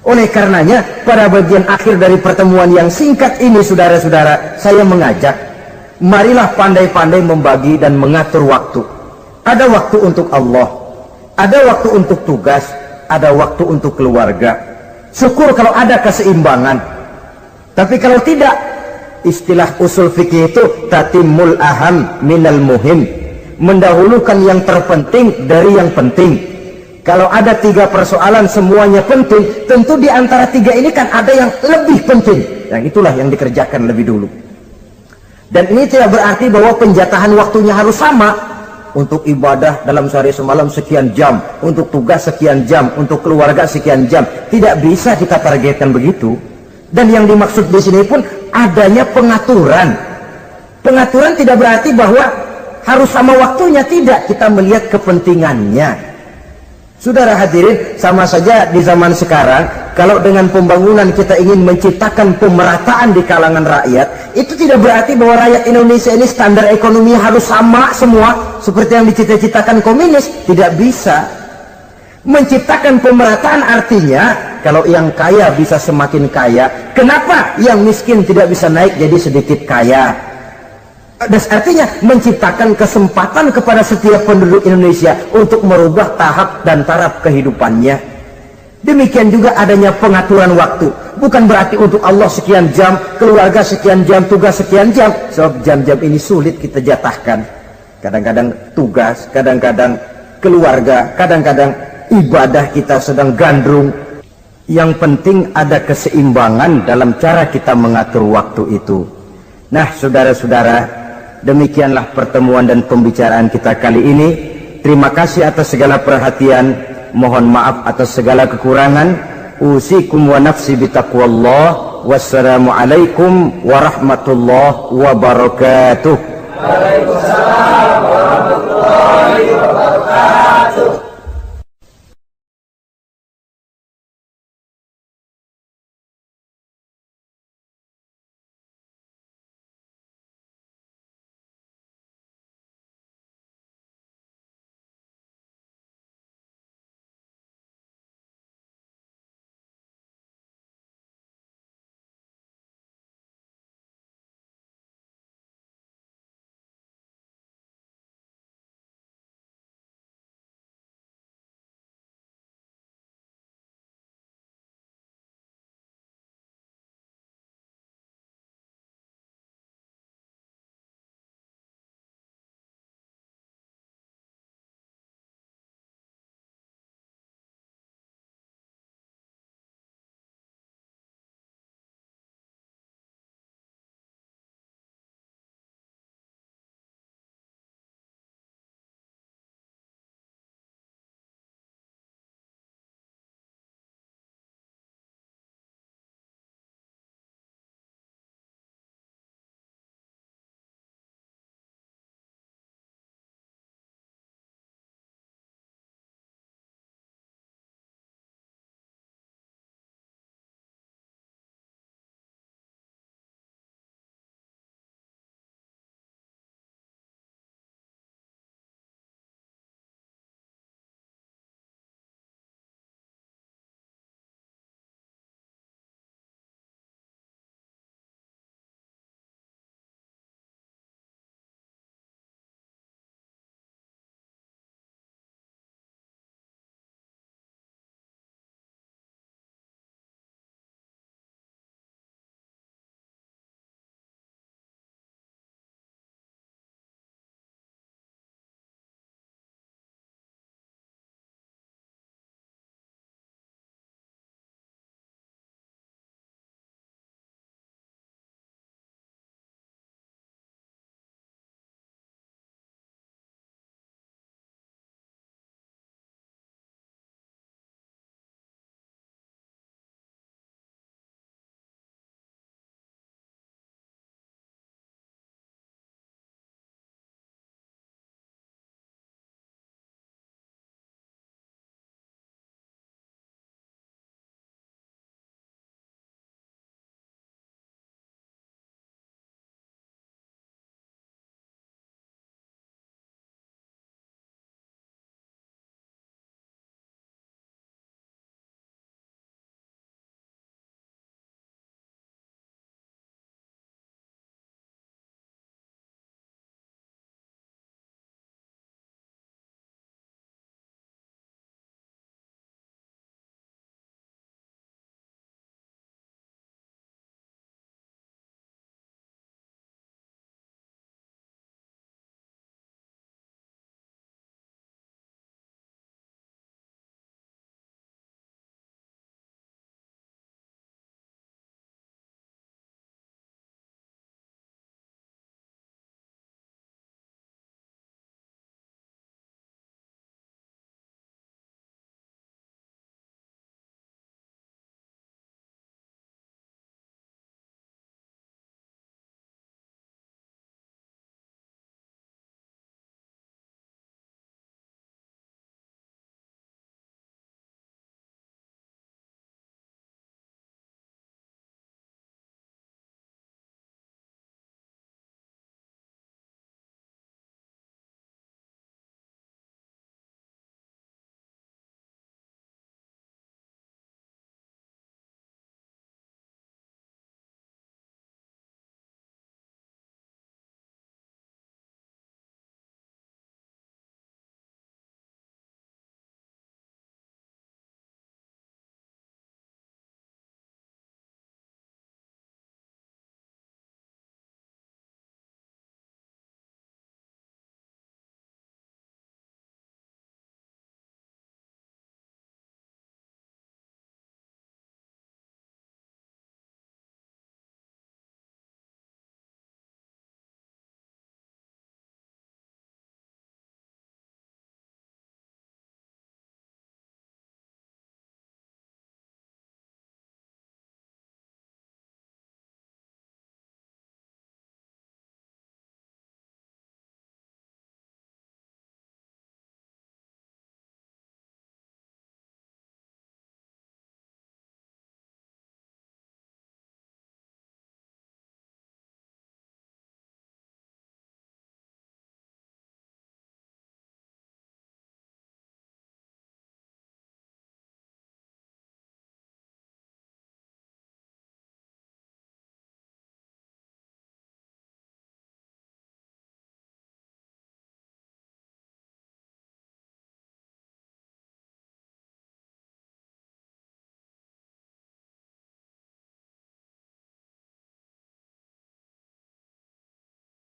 Oleh karenanya, pada bagian akhir dari pertemuan yang singkat ini, saudara-saudara, saya mengajak, marilah pandai-pandai membagi dan mengatur waktu. Ada waktu untuk Allah, ada waktu untuk tugas, ada waktu untuk keluarga. Syukur kalau ada keseimbangan. Tapi kalau tidak, istilah usul fikih itu tatimul aham minal muhim, mendahulukan yang terpenting dari yang penting. Kalau ada 3 persoalan semuanya penting, tentu di antara 3 ini kan ada yang lebih penting, yang itulah yang dikerjakan lebih dulu. Dan ini tidak berarti bahwa penjatahan waktunya harus sama. untuk ibadah dalam sehari semalam sekian jam, untuk tugas sekian jam, untuk keluarga sekian jam. Tidak bisa kita targetkan begitu. Dan yang dimaksud di sini pun adanya pengaturan. Pengaturan tidak berarti bahwa harus sama waktunya, tidak. Kita melihat kepentingannya. Saudara hadirin, sama saja di zaman sekarang, kalau dengan pembangunan kita ingin menciptakan pemerataan di kalangan rakyat, itu tidak berarti bahwa rakyat Indonesia ini standar ekonomi harus sama semua, seperti yang dicita-citakan komunis. Tidak bisa. Menciptakan pemerataan artinya, kalau yang kaya bisa semakin kaya, kenapa yang miskin tidak bisa naik jadi sedikit kaya? Dan artinya menciptakan kesempatan kepada setiap penduduk Indonesia untuk merubah tahap dan taraf kehidupannya. Demikian juga adanya pengaturan waktu. Bukan berarti untuk Allah sekian jam, keluarga sekian jam, tugas sekian jam. Sebab jam-jam ini sulit kita jatahkan. Kadang-kadang tugas, kadang-kadang keluarga, kadang-kadang ibadah kita sedang gandrung. Yang penting ada keseimbangan dalam cara kita mengatur waktu itu. Nah, saudara-saudara, demikianlah pertemuan dan pembicaraan kita kali ini. Terima kasih atas segala perhatian. Mohon maaf atas segala kekurangan. Usikum wa nafsi bitaqwallah. Wassalamualaikum warahmatullahi wabarakatuh. Waalaikumsalam warahmatullahi wabarakatuh.